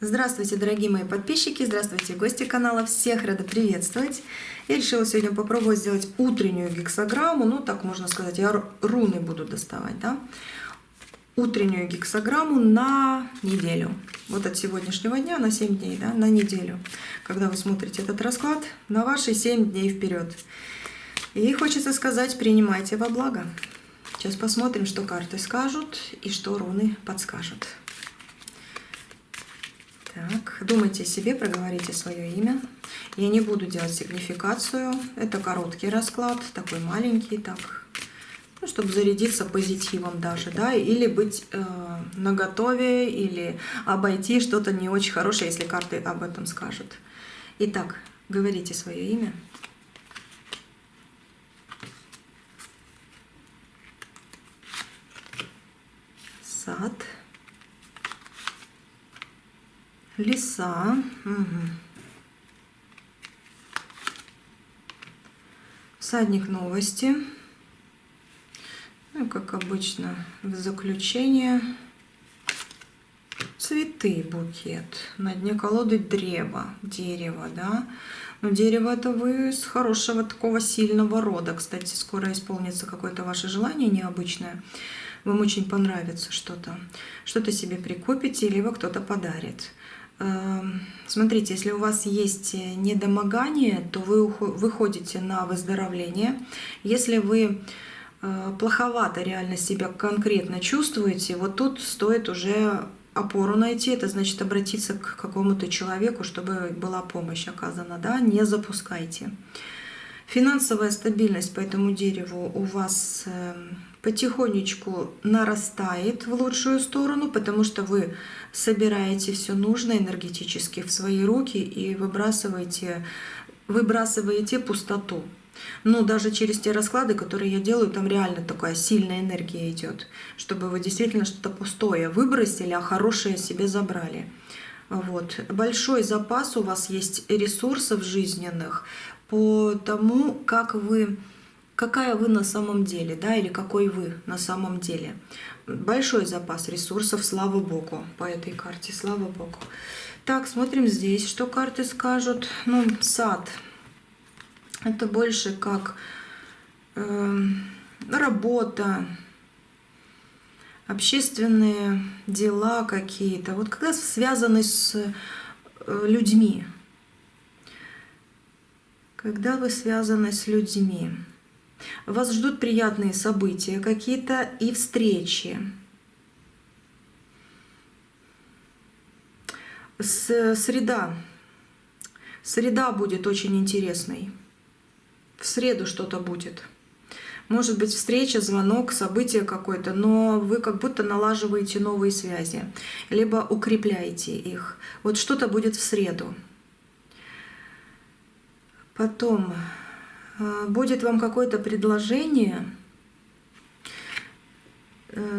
Здравствуйте, дорогие мои подписчики, здравствуйте, гости канала, всех рада приветствовать. Я решила сегодня попробовать сделать утреннюю гексограмму, ну так можно сказать, я руны буду доставать, да? Утреннюю гексограмму на неделю. Вот от сегодняшнего дня на 7 дней, да, на неделю. Когда вы смотрите этот расклад, на ваши 7 дней вперед. И хочется сказать, принимайте во благо. Сейчас посмотрим, что карты скажут и что руны подскажут. Так, думайте о себе, проговорите свое имя. Я не буду делать сигнификацию. Это короткий расклад, такой маленький, так, ну, чтобы зарядиться позитивом даже, да, или быть наготове, или обойти что-то не очень хорошее, если карты об этом скажут. Итак, говорите свое имя. Сад. Леса. Угу. Всадник новости. Ну, как обычно, в заключение. Цветы, букет. На дне колоды древо, дерево, да. Но дерево это вы с хорошего такого сильного рода. Кстати, скоро исполнится какое-то ваше желание необычное. Вам очень понравится что-то. Что-то себе прикупите, либо кто-то подарит. Смотрите, если у вас есть недомогание, то вы выходите на выздоровление. Если вы плоховато реально себя конкретно чувствуете, вот тут стоит уже опору найти, это значит обратиться к какому-то человеку, чтобы была помощь оказана, да, не запускайте. Финансовая стабильность по этому дереву у вас потихонечку нарастает в лучшую сторону, потому что вы собираете все нужное энергетически в свои руки и выбрасываете пустоту. Ну, даже через те расклады, которые я делаю, там реально такая сильная энергия идет, чтобы вы действительно что-то пустое выбросили, а хорошее себе забрали. Вот. Большой запас у вас есть ресурсов жизненных по тому, какая вы на самом деле, да, или какой вы на самом деле. Большой запас ресурсов, слава Богу, по этой карте, слава Богу. Так, смотрим здесь, что карты скажут. Ну, сад. Это больше как работа, общественные дела какие-то. Вот когда связаны с людьми. Когда вы связаны с людьми. Вас ждут приятные события какие-то и встречи. Среда. Среда будет очень интересной. В среду что-то будет. Может быть встреча, звонок, событие какое-то, но вы как будто налаживаете новые связи, либо укрепляете их. Вот что-то будет в среду. Потом будет вам какое-то предложение.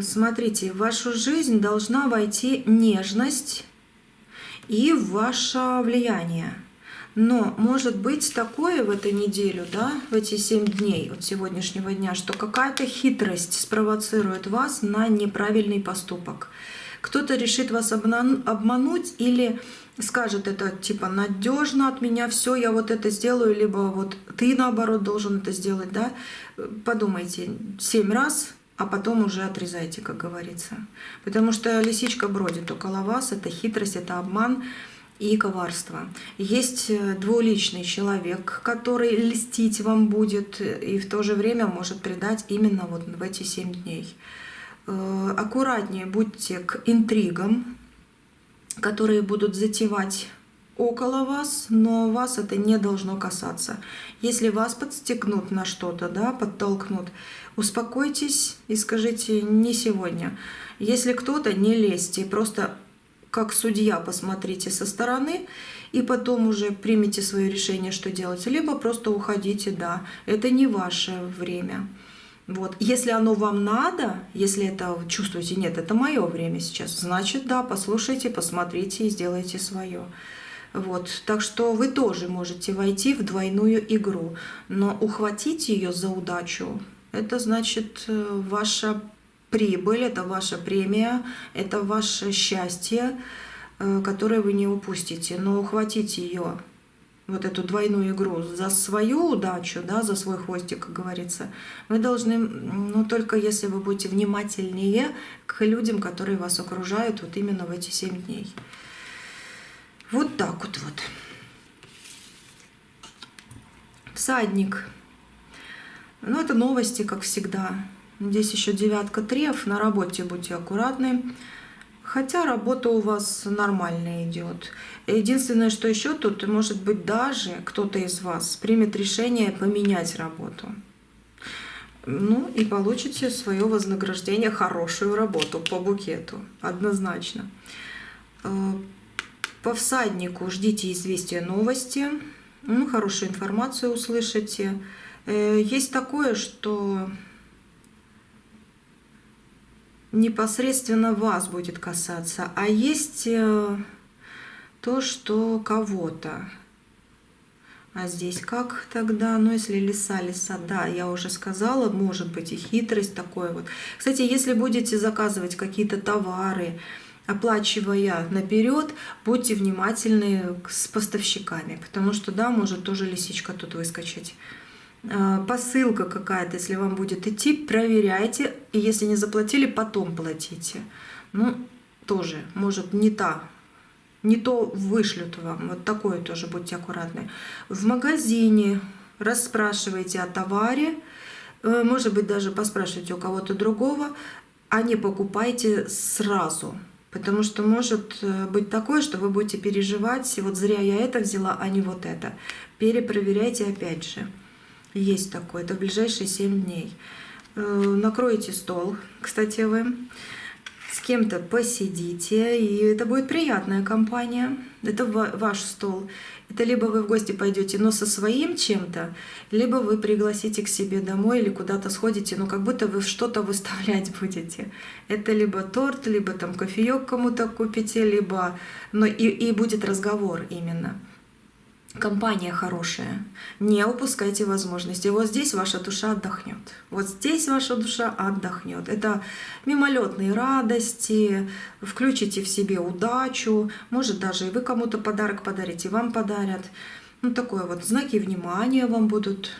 Смотрите, в вашу жизнь должна войти нежность и ваше влияние. Но может быть такое в эту неделю, да, в эти 7 дней от сегодняшнего дня, что какая-то хитрость спровоцирует вас на неправильный поступок. Кто-то решит вас обмануть или скажет это типа надежно от меня, все, я вот это сделаю, либо вот ты наоборот должен это сделать, да. Подумайте 7 раз, а потом уже отрезайте, как говорится. Потому что лисичка бродит около вас, это хитрость, это обман и коварство. Есть двуличный человек, который льстить вам будет и в то же время может предать именно вот в эти 7 дней. Аккуратнее будьте к интригам, которые будут затевать около вас, но вас это не должно касаться. Если вас подстегнут на что-то, да, подтолкнут, успокойтесь и скажите «не сегодня». Если кто-то, не лезьте, просто как судья посмотрите со стороны и потом уже примите свое решение, что делать. Либо просто уходите, да, это не ваше время. Вот. Если оно вам надо, если это чувствуете, нет, это мое время сейчас, значит, да, послушайте, посмотрите и сделайте свое. Вот. Так что вы тоже можете войти в двойную игру, но ухватить ее за удачу, это значит ваша прибыль, это ваша премия, это ваше счастье, которые вы не упустите. Но ухватите ее, вот эту двойную игру, за свою удачу, да, за свой хвостик, как говорится, вы должны, ну, только если вы будете внимательнее к людям, которые вас окружают вот именно в эти 7 дней. Вот так вот. Всадник. Ну, это новости, как всегда. Здесь еще 9 треф. На работе будьте аккуратны. Хотя работа у вас нормально идет. Единственное, что еще тут, может быть, даже кто-то из вас примет решение поменять работу. Ну, и получите свое вознаграждение, хорошую работу по букету. Однозначно. По всаднику ждите известия, новости. Ну, хорошую информацию услышите. Есть такое, что непосредственно вас будет касаться, а есть то, что кого-то. А здесь как тогда? Ну, если лиса, да, я уже сказала, может быть и хитрость такое вот. Кстати, если будете заказывать какие-то товары, оплачивая наперед, будьте внимательны с поставщиками, потому что, да, может тоже лисичка тут выскочить. Посылка какая-то, если вам будет идти, проверяйте, и если не заплатили, потом платите. Ну, тоже, может, не то вышлют вам. Вот такое тоже будьте аккуратны. В магазине расспрашивайте о товаре, может быть, даже поспрашивайте у кого-то другого, а не покупайте сразу. Потому что может быть такое, что вы будете переживать, вот зря я это взяла, а не вот это. Перепроверяйте опять же. Есть такое, это в ближайшие 7 дней. Накройте стол, кстати, вы. С кем-то посидите, и это будет приятная компания. Это ваш стол. Это либо вы в гости пойдете, но со своим чем-то, либо вы пригласите к себе домой или куда-то сходите, ну как будто вы что-то выставлять будете. Это либо торт, либо там кофеек кому-то купите, либо... Но и будет разговор именно. Компания хорошая. Не упускайте возможности. Вот здесь ваша душа отдохнет. Вот здесь ваша душа отдохнет. Это мимолетные радости. Включите в себе удачу. Может, даже и вы кому-то подарок подарите, вам подарят. Ну, такое вот знаки внимания вам будут.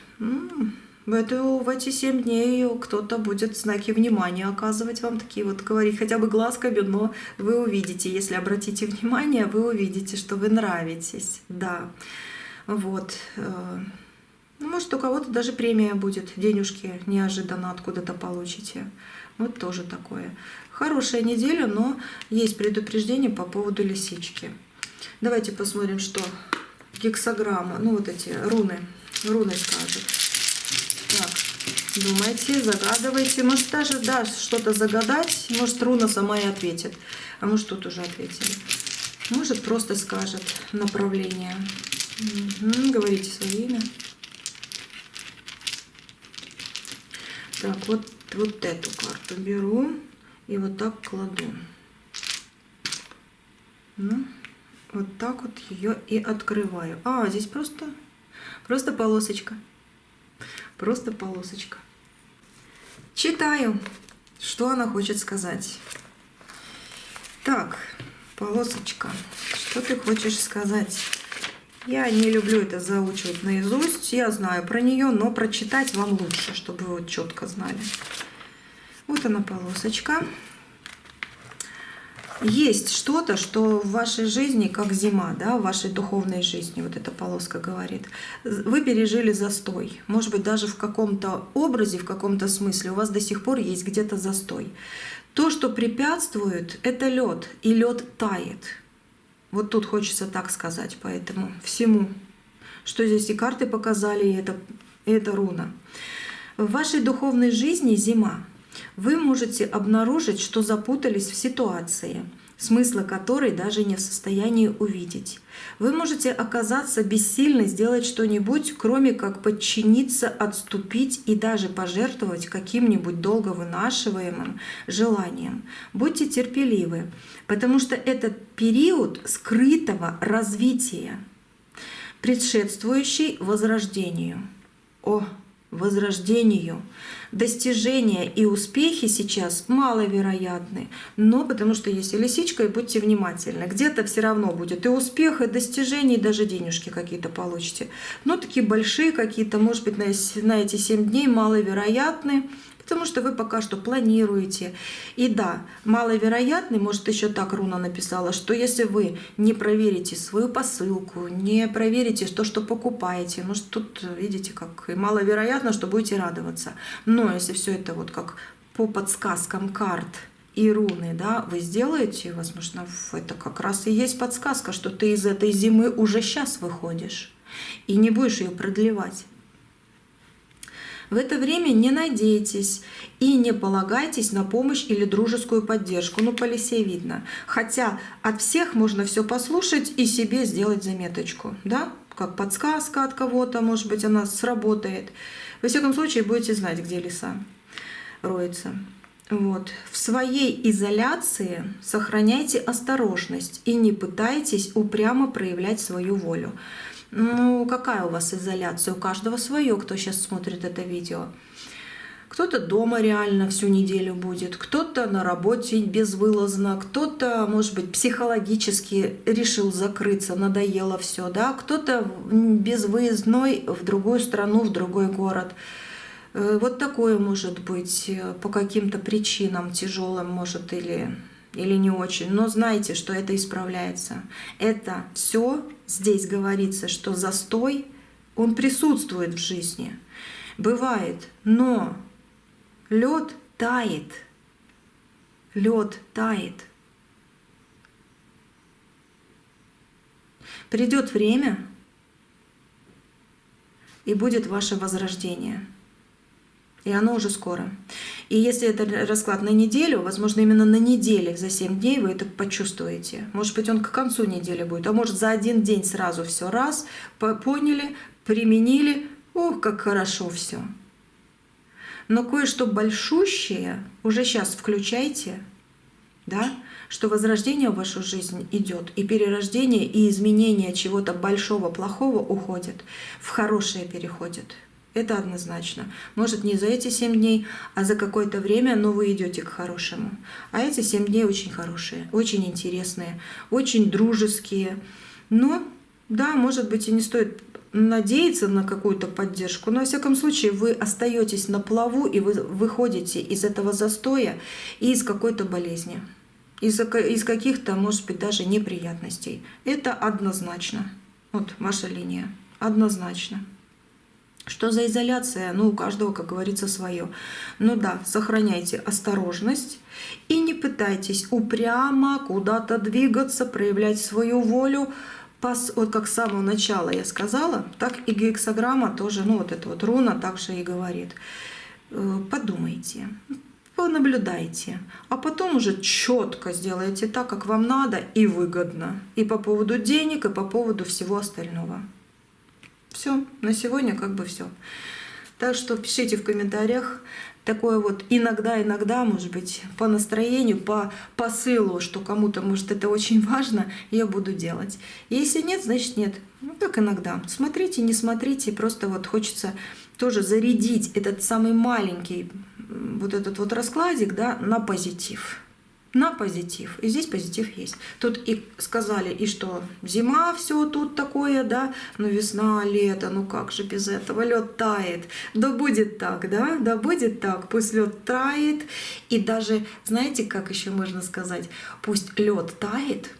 В эти 7 дней кто-то будет знаки внимания оказывать вам, такие вот говорить, хотя бы глазками, но вы увидите, если обратите внимание, вы увидите, что вы нравитесь, да. Вот. Ну, может, у кого-то даже премия будет, денежки неожиданно откуда-то получите. Вот тоже такое. Хорошая неделя, но есть предупреждение по поводу лисички. Давайте посмотрим, что гексаграмма, ну вот эти руны скажут. Так, думайте, загадывайте. Может, даже что-то загадать. Может, руна сама и ответит. А может, тут уже ответили. Может, просто скажет направление. Говорите свое имя. Так, вот эту карту беру и вот так кладу. Ну, вот так вот ее и открываю. А, здесь просто полосочка. Просто полосочка. Читаю, что она хочет сказать. Так, полосочка, что ты хочешь сказать? Я не люблю это заучивать наизусть. Я знаю про нее, но прочитать вам лучше, чтобы вы вот четко знали. Вот она, полосочка. Есть что-то, что в вашей жизни, как зима, да, в вашей духовной жизни, вот эта полоска говорит, вы пережили застой. Может быть, даже в каком-то образе, в каком-то смысле у вас до сих пор есть где-то застой. То, что препятствует, это лед, и лед тает. Вот тут хочется так сказать, поэтому всему, что здесь и карты показали, и это руна. В вашей духовной жизни зима. Вы можете обнаружить, что запутались в ситуации, смысла которой даже не в состоянии увидеть. Вы можете оказаться бессильны сделать что-нибудь, кроме как подчиниться, отступить и даже пожертвовать каким-нибудь долго вынашиваемым желанием. Будьте терпеливы, потому что это период скрытого развития, предшествующий возрождению. возрождению. Достижения и успехи сейчас маловероятны, но потому что есть и лисичка, и будьте внимательны. Где-то все равно будет и успех, и достижения, и даже денежки какие-то получите. Но такие большие какие-то, может быть, на эти 7 дней маловероятны, потому что вы пока что планируете. И да, маловероятный, может, еще так руна написала, что если вы не проверите свою посылку, не проверите то, что покупаете, может, тут, видите, как и маловероятно, что будете радоваться. Но если все это вот как по подсказкам карт и руны, да, вы сделаете, возможно, это как раз и есть подсказка, что ты из этой зимы уже сейчас выходишь и не будешь ее продлевать. В это время не надейтесь и не полагайтесь на помощь или дружескую поддержку. Ну, по лисе видно. Хотя от всех можно все послушать и себе сделать заметочку. Да? Как подсказка от кого-то, может быть, она сработает. Во всяком случае, будете знать, где лиса роется. Вот. В своей изоляции сохраняйте осторожность и не пытайтесь упрямо проявлять свою волю. Ну, какая у вас изоляция? У каждого свое, кто сейчас смотрит это видео. Кто-то дома реально всю неделю будет, кто-то на работе безвылазно, кто-то, может быть, психологически решил закрыться, надоело все, да, кто-то безвыездной в другую страну, в другой город. Вот такое может быть по каким-то причинам тяжелым, может, или не очень. Но знайте, что это исправляется. Это все здесь говорится, что застой, он присутствует в жизни. Бывает, но лед тает. Лед тает. Придет время, и будет ваше возрождение. И оно уже скоро. И если это расклад на неделю, возможно, именно на неделе, за 7 дней вы это почувствуете. Может быть, он к концу недели будет, а может, за один день сразу все раз, поняли, применили. Ох, как хорошо все. Но кое-что большущее уже сейчас включайте, да, что возрождение в вашу жизнь идет, и перерождение, и изменение чего-то большого, плохого уходит, в хорошее переходит. Это однозначно. Может, не за эти 7 дней, а за какое-то время, но вы идете к хорошему. А эти 7 дней очень хорошие, очень интересные, очень дружеские. Но, да, может быть, и не стоит надеяться на какую-то поддержку, но, во всяком случае, вы остаетесь на плаву, и вы выходите из этого застоя и из какой-то болезни, из каких-то, может быть, даже неприятностей. Это однозначно. Вот ваша линия. Однозначно. Что за изоляция? Ну, у каждого, как говорится, свое. Но да, сохраняйте осторожность и не пытайтесь упрямо куда-то двигаться, проявлять свою волю. Вот как с самого начала я сказала, так и гексаграмма тоже, ну вот эта вот руна также и говорит. Подумайте, понаблюдайте, а потом уже четко сделайте так, как вам надо и выгодно. И по поводу денег, и по поводу всего остального. Все, на сегодня как бы все. Так что пишите в комментариях. Такое вот иногда, может быть, по настроению, по посылу, что кому-то, может, это очень важно, я буду делать. Если нет, значит нет. Ну, так иногда. Смотрите, не смотрите, просто вот хочется тоже зарядить этот самый маленький вот этот вот раскладик, да, на позитив. На позитив. И здесь позитив есть. Тут и сказали, и что зима, все тут такое, да, но весна, лето, ну как же без этого, лед тает. Да будет так, да, да будет так, пусть лед тает. И даже, знаете, как еще можно сказать, пусть лед тает,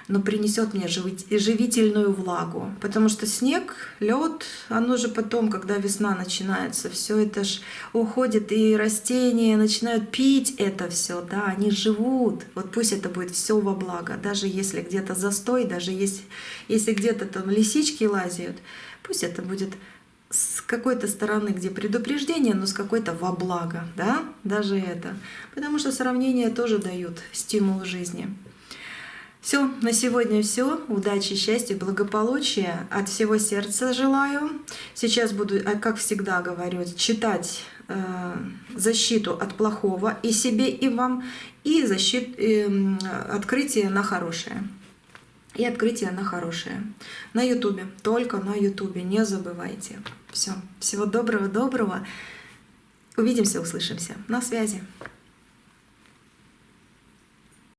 но принесет мне живительную влагу. Потому что снег, лед, оно же потом, когда весна начинается, все это ж уходит, и растения начинают пить это все, да, они живут. Вот пусть это будет все во благо. Даже если где-то застой, даже если где-то там лисички лазят, пусть это будет с какой-то стороны, где предупреждение, но с какой-то во благо, да, даже это. Потому что сравнения тоже дают стимул жизни. Все, на сегодня все. Удачи, счастья, благополучия. От всего сердца желаю. Сейчас буду, как всегда говорю, читать защиту от плохого и себе, и вам, и открытие на хорошее. И открытие на хорошее. На Ютубе, только на Ютубе, не забывайте. Все. Всего доброго. Увидимся, услышимся. На связи.